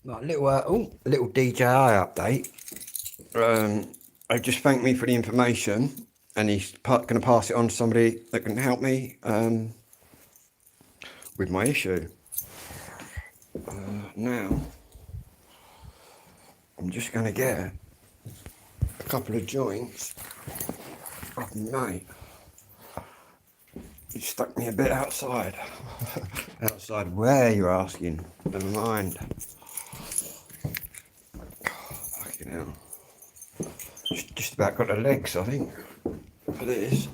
Like little DJI update. They just thanked me for the information, and he's going to pass it on to somebody that can help me with my issue. Now, I'm just going to get a couple of joints off my mate. He stuck me a bit outside. Outside where, you're asking? Never mind. Fucking hell. Just about got the legs, I think, for this.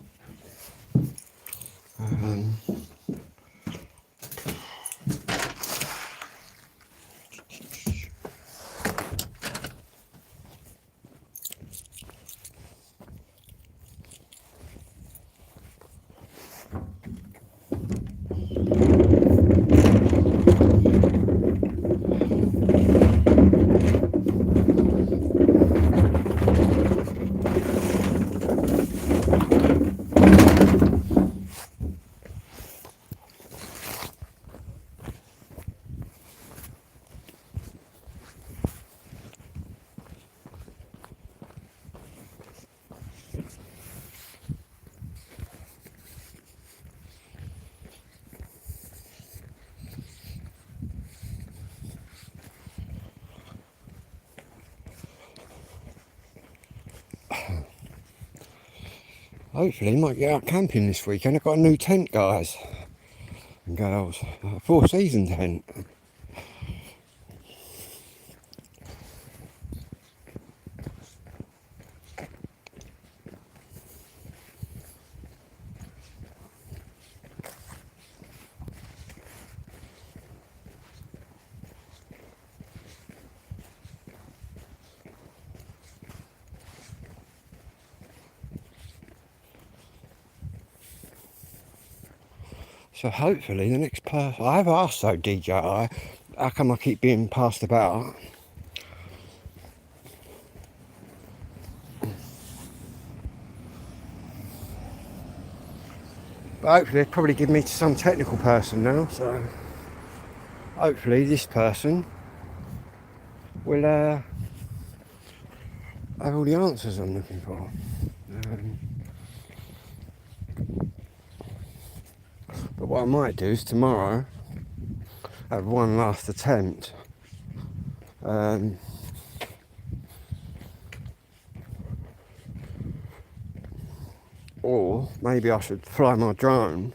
Hopefully, might get out camping this weekend. I've got a new tent, guys and girls. A 4-season tent. So hopefully the next person... I've asked though, DJI, how come I keep being passed about? But hopefully they'll probably give me to some technical person now, so... Hopefully this person will have all the answers I'm looking for. But what I might do is tomorrow have one last attempt. Or maybe I should fly my drone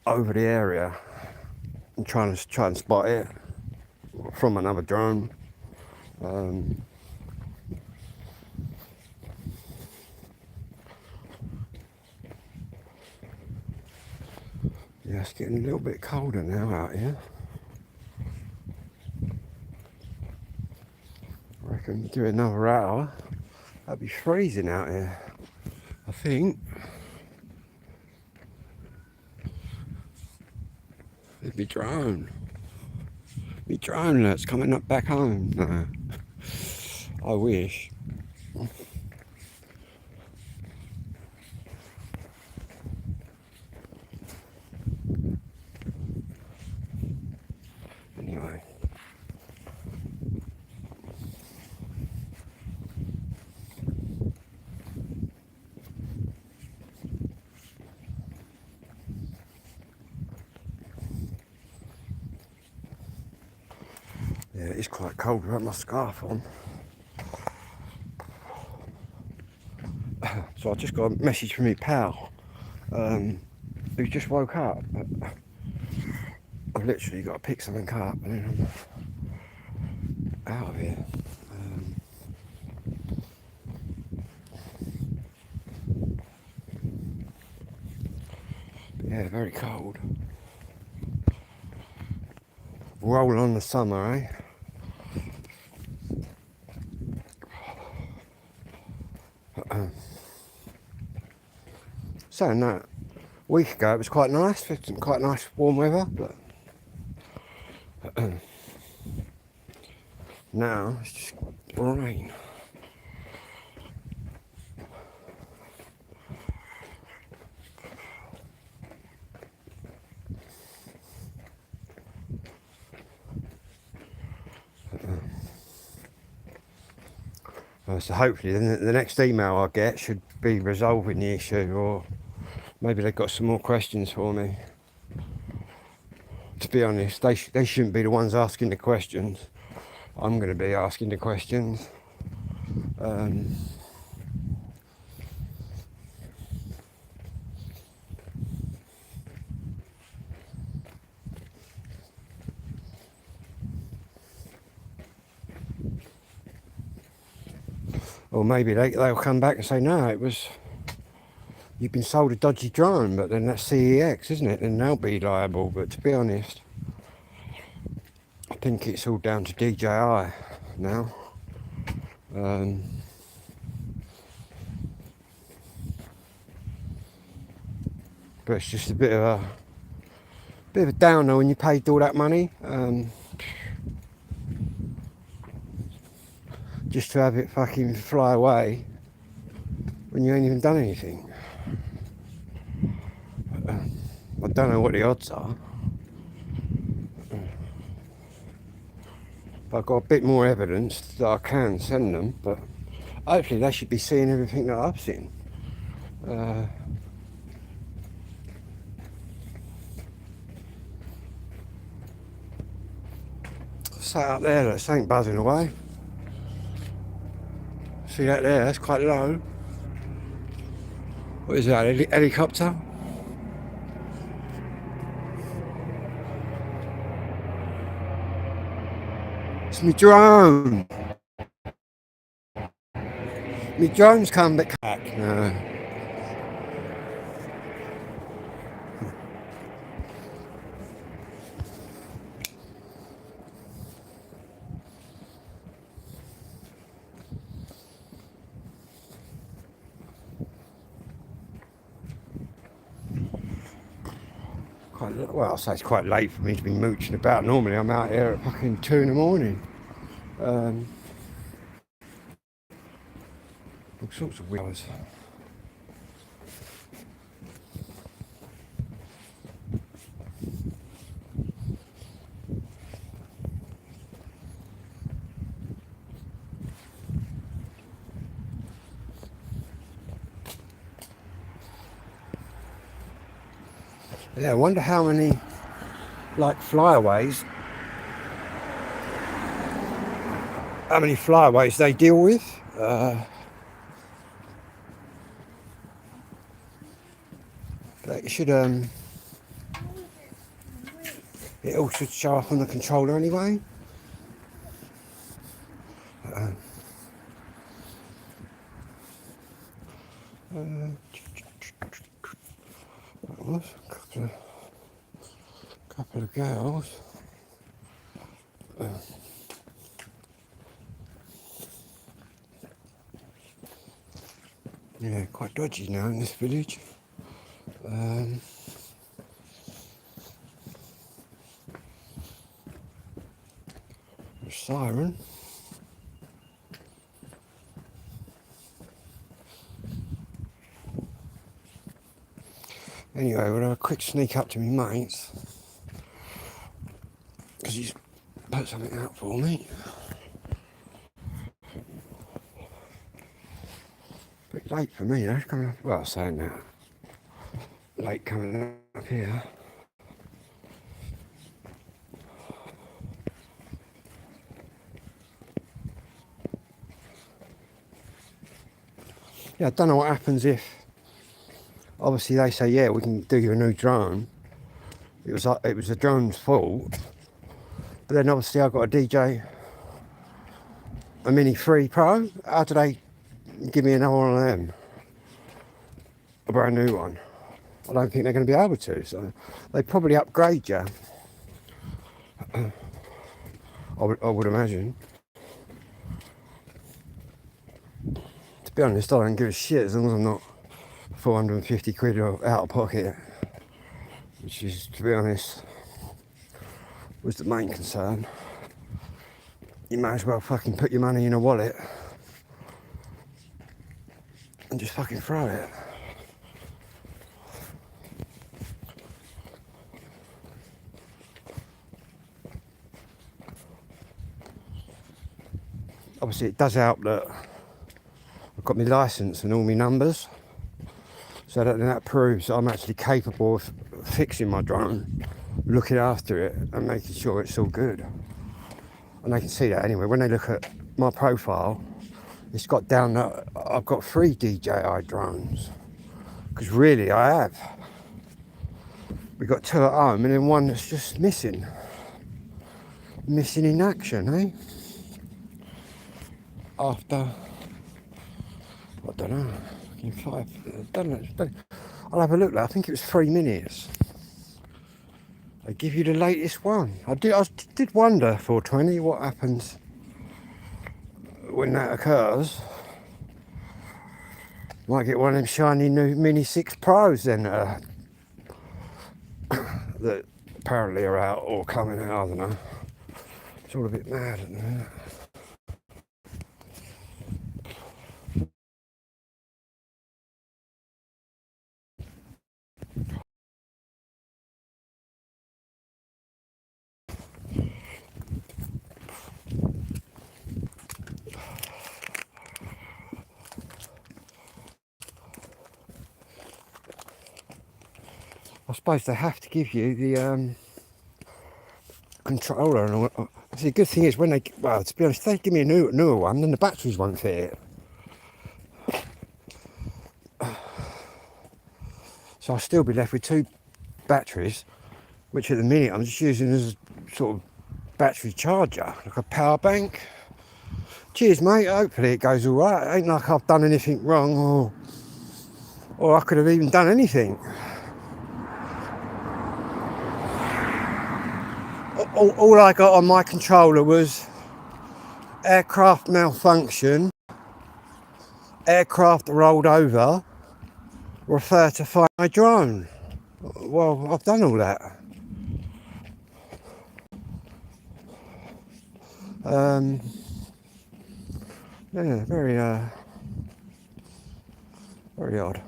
over the area and try and spot it from another drone. Yeah, it's getting a little bit colder now out here. I reckon do another hour, that'd be freezing out here, I think. There'd be drone. Me drone that's coming up back home. No. I wish. Anyway. Yeah, it's quite cold without my scarf on. So I just got a message from my pal, who just woke up. I've literally got to pick something up and then I'm out of here. But yeah, very cold. Roll on the summer, eh? Saying that, a week ago it was quite nice, quite nice warm weather, but now it's just rain. So hopefully the next email I get should be resolving the issue, or maybe they've got some more questions for me. To be honest, they shouldn't be the ones asking the questions. I'm going to be asking the questions. Or maybe they'll come back and say, no, you've been sold a dodgy drone, but then that's CEX, isn't it? And they'll be liable. But to be honest, I think it's all down to DJI now. But it's just a bit of a downer when you paid all that money, just to have it fucking fly away when you ain't even done anything. I don't know what the odds are. But I've got a bit more evidence that I can send them, but hopefully they should be seeing everything that I've seen. Sat up there, that ain't buzzing away. See that there? That's quite low. What is that? Helicopter? It's my drone. My drone's come back. No. Well, I'll say it's quite late for me to be mooching about. Normally I'm out here at fucking 2 in the morning. All sorts of weird hours. Yeah, I wonder how many flyaways they deal with. But it all should show up on the controller anyway. A couple of girls. Yeah, quite dodgy now in this village. A siren. Anyway, we'll have a quick sneak up to my mate's because he's put something out for me. Bit late for me, though. Coming up, well, saying that, late coming up here. Yeah, I don't know what happens if, obviously they say, yeah, we can do you a new drone. It was the drone's fault. But then obviously I've got a Mini 3 Pro. How do they give me another one of them? A brand new one. I don't think they're going to be able to. So they probably upgrade you. I would imagine. To be honest, I don't give a shit as long as I'm not 450 quid out of pocket. Which is, to be honest, was the main concern. You might as well fucking put your money in a wallet and just fucking throw it. Obviously it does help that I've got my licence and all my numbers, so that proves I'm actually capable of fixing my drone, looking after it and making sure it's all good. And they can see that anyway. When they look at my profile, it's got down that I've got 3 DJI drones, because really I have. We've got 2 at home and then one that's just missing in action, eh? After, I don't know, I'll have a look. I think it was 3 minutes. They give you the latest one. I did wonder, 420, what happens when that occurs. Might get one of them shiny new Mini 6 Pros then that apparently are out or coming out, I don't know. It's all a bit mad at the minute. I suppose they have to give you the controller and all. See, the good thing is when they, well, to be honest, if they give me a newer one, then the batteries won't fit it. So I'll still be left with 2 batteries, which at the minute I'm just using as a sort of battery charger, like a power bank. Cheers, mate. Hopefully it goes all right. It ain't like I've done anything wrong, or I could have even done anything. All I got on my controller was aircraft malfunction, aircraft rolled over, refer to find my drone. Well, I've done all that. Yeah, very odd.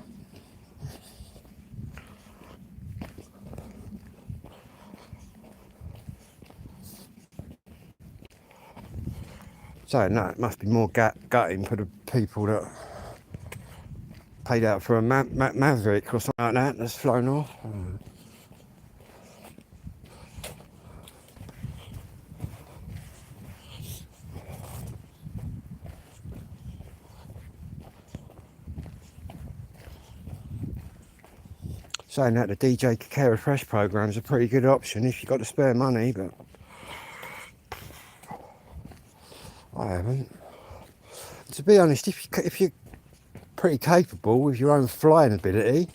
So no, it must be more gutting for the people that paid out for a Maverick or something like that that's flown off. Saying that, the DJI Care Refresh program is a pretty good option if you've got the spare money, but I haven't. To be honest, if you're pretty capable with your own flying ability,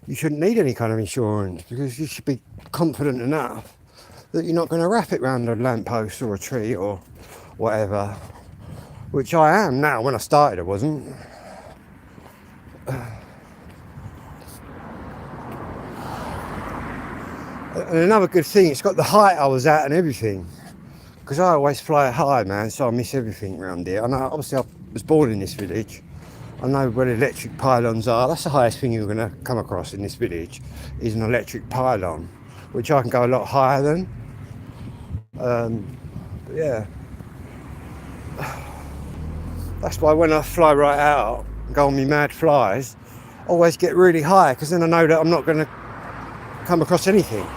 you shouldn't need any kind of insurance, because you should be confident enough that you're not going to wrap it around a lamppost or a tree or whatever, which I am now. When I started I wasn't. And another good thing, it's got the height I was at and everything, because I always fly high, man, so I miss everything around here. And obviously I was born in this village. I know where electric pylons are. That's the highest thing you're going to come across in this village, is an electric pylon, which I can go a lot higher than. But yeah, that's why when I fly right out and go on my mad flies, I always get really high, because then I know that I'm not going to come across anything.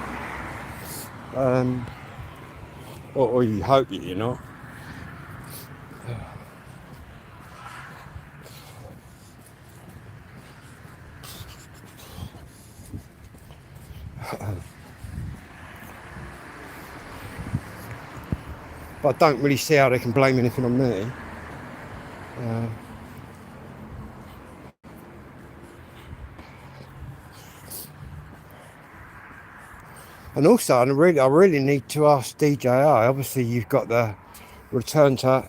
Or you hope you're not. But I don't really see how they can blame anything on me. And also, I really need to ask DJI. Obviously, you've got the return to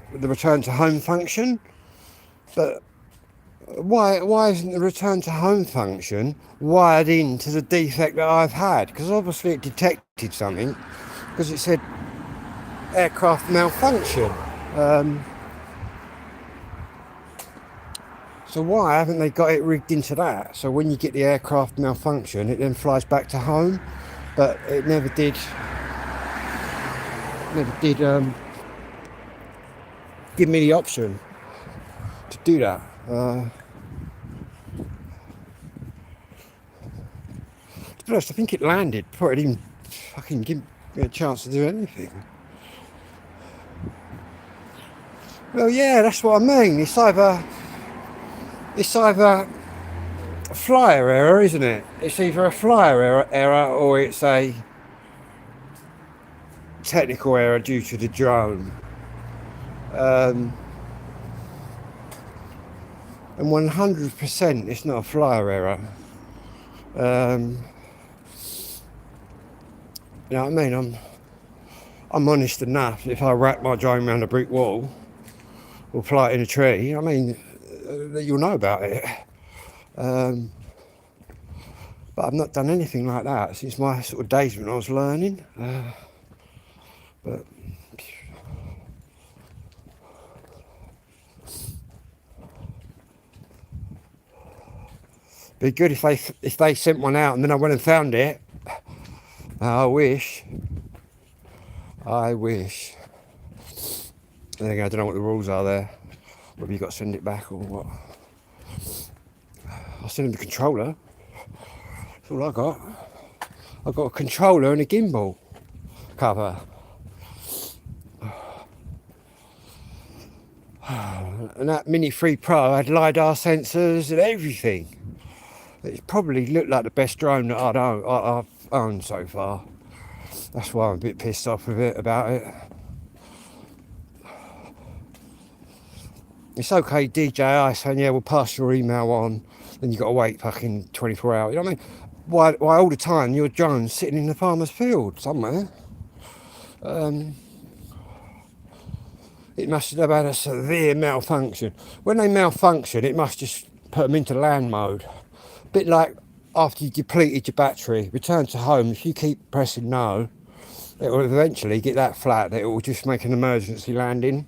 home function, but why isn't the return to home function wired into the defect that I've had? Because obviously it detected something, because it said aircraft malfunction. So why haven't they got it rigged into that? So when you get the aircraft malfunction, it then flies back to home. But it never did give me the option to do that. To be honest, I think it landed before it even fucking give me a chance to do anything. Well, yeah, that's what I mean. It's either a flyer error, isn't it? It's either a flyer error or it's a technical error due to the drone. And 100% it's not a flyer error. You know what I mean? I'm honest enough. If I wrap my drone around a brick wall or fly it in a tree, I mean, you'll know about it. But I've not done anything like that since my sort of days when I was learning. But be good if they sent one out and then I went and found it. I wish. There you go, I don't know what the rules are there. Whether you've got to send it back or what. I'll send them the controller. That's all I got. I've got a controller and a gimbal cover. And that Mini 3 Pro had LiDAR sensors and everything. It probably looked like the best drone that I've owned so far. That's why I'm a bit pissed off with it about it. It's okay DJI saying, yeah, we'll pass your email on, then you've got to wait fucking 24 hours. You know what I mean? Why all the time your drone's sitting in the farmer's field somewhere? It must have had a severe malfunction. When they malfunction, it must just put them into land mode. A bit like after you depleted your battery, return to home, if you keep pressing no, it will eventually get that flat that it will just make an emergency landing.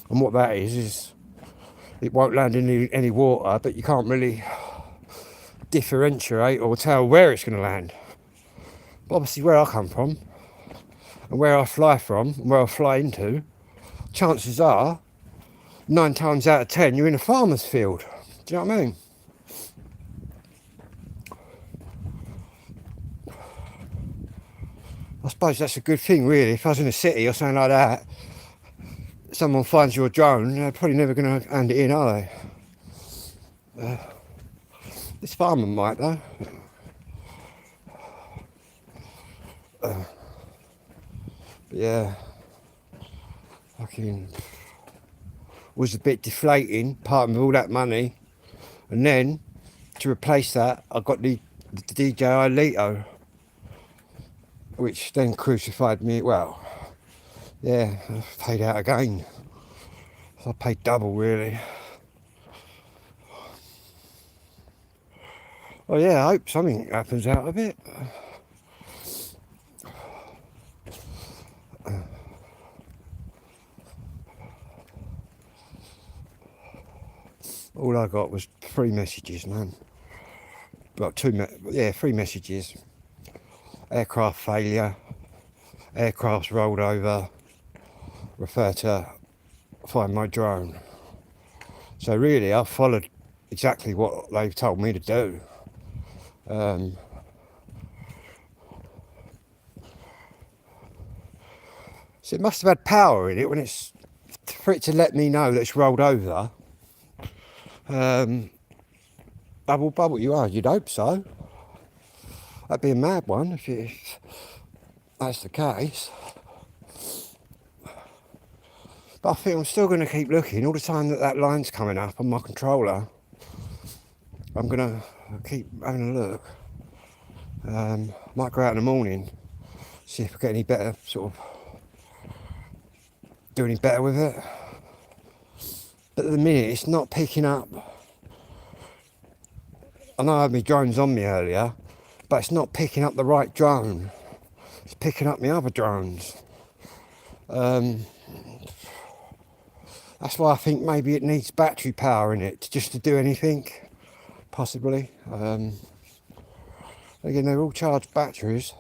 And what that is it won't land in any water, but you can't really differentiate or tell where it's going to land. But obviously where I come from, and where I fly from, and where I fly into, chances are, 9 times out of 10, you're in a farmer's field. Do you know what I mean? I suppose that's a good thing, really. If I was in a city or something like that, someone finds your drone, they're probably never going to hand it in, are they? This farmer might, though. Yeah. Fucking was a bit deflating, parting with all that money. And then, to replace that, I got the DJI Lito, which then crucified me. Well, yeah, I paid out again. So I paid double, really. Well, yeah, I hope something happens out of it. All I got was 3 messages, man. Well, 3 messages. Aircraft failure, aircraft's rolled over, refer to find my drone. So really, I've followed exactly what they've told me to do. So it must have had power in it when it's for it to let me know that it's rolled over. Bubble you are, you'd hope so. That'd be a mad one if that's the case. But I think I'm still going to keep looking. All the time that line's coming up on my controller, I'm going to keep having a look. Might go out in the morning, see if I get any better, sort of do any better with it. But at the minute, it's not picking up. I know I had my drones on me earlier, but it's not picking up the right drone. It's picking up my other drones. That's why I think maybe it needs battery power in it just to do anything, possibly. Again, they're all charged batteries.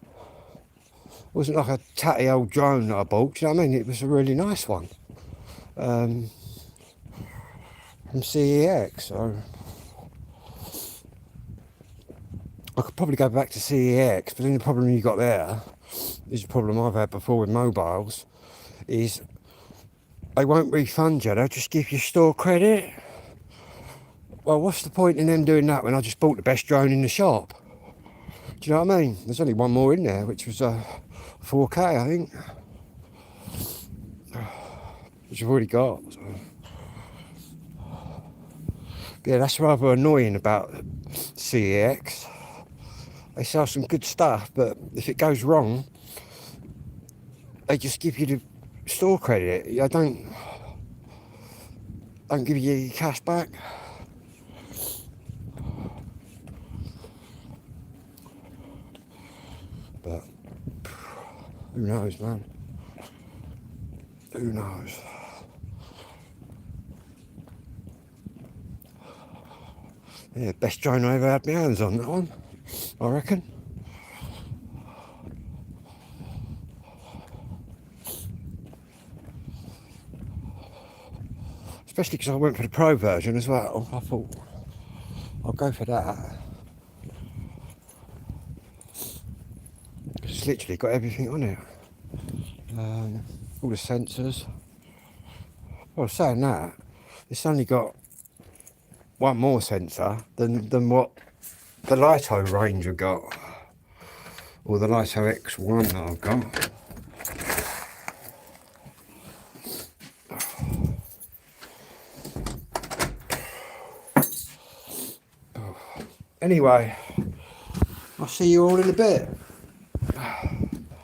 It wasn't like a tatty old drone that I bought, do you know what I mean? It was a really nice one. from CEX, so I could probably go back to CEX, but then the problem you got there is a problem I've had before with mobiles, is they won't refund you, they'll just give you store credit. Well, what's the point in them doing that when I just bought the best drone in the shop? Do you know what I mean? There's only one more in there, which was a 4K, I think, which I've already got. So. Yeah, that's rather annoying about CEX. They sell some good stuff, but if it goes wrong, they just give you the store credit. I don't give you your cash back. But who knows, man? Who knows? Yeah, best drone I ever had my hands on, that one, I reckon. Especially because I went for the Pro version as well. I thought, I'll go for that. It's literally got everything on it. All the sensors. Well, saying that, it's only got one more sensor than what the Lito range have got. Or the Lito X1 that I've got. Anyway, I'll see you all in a bit.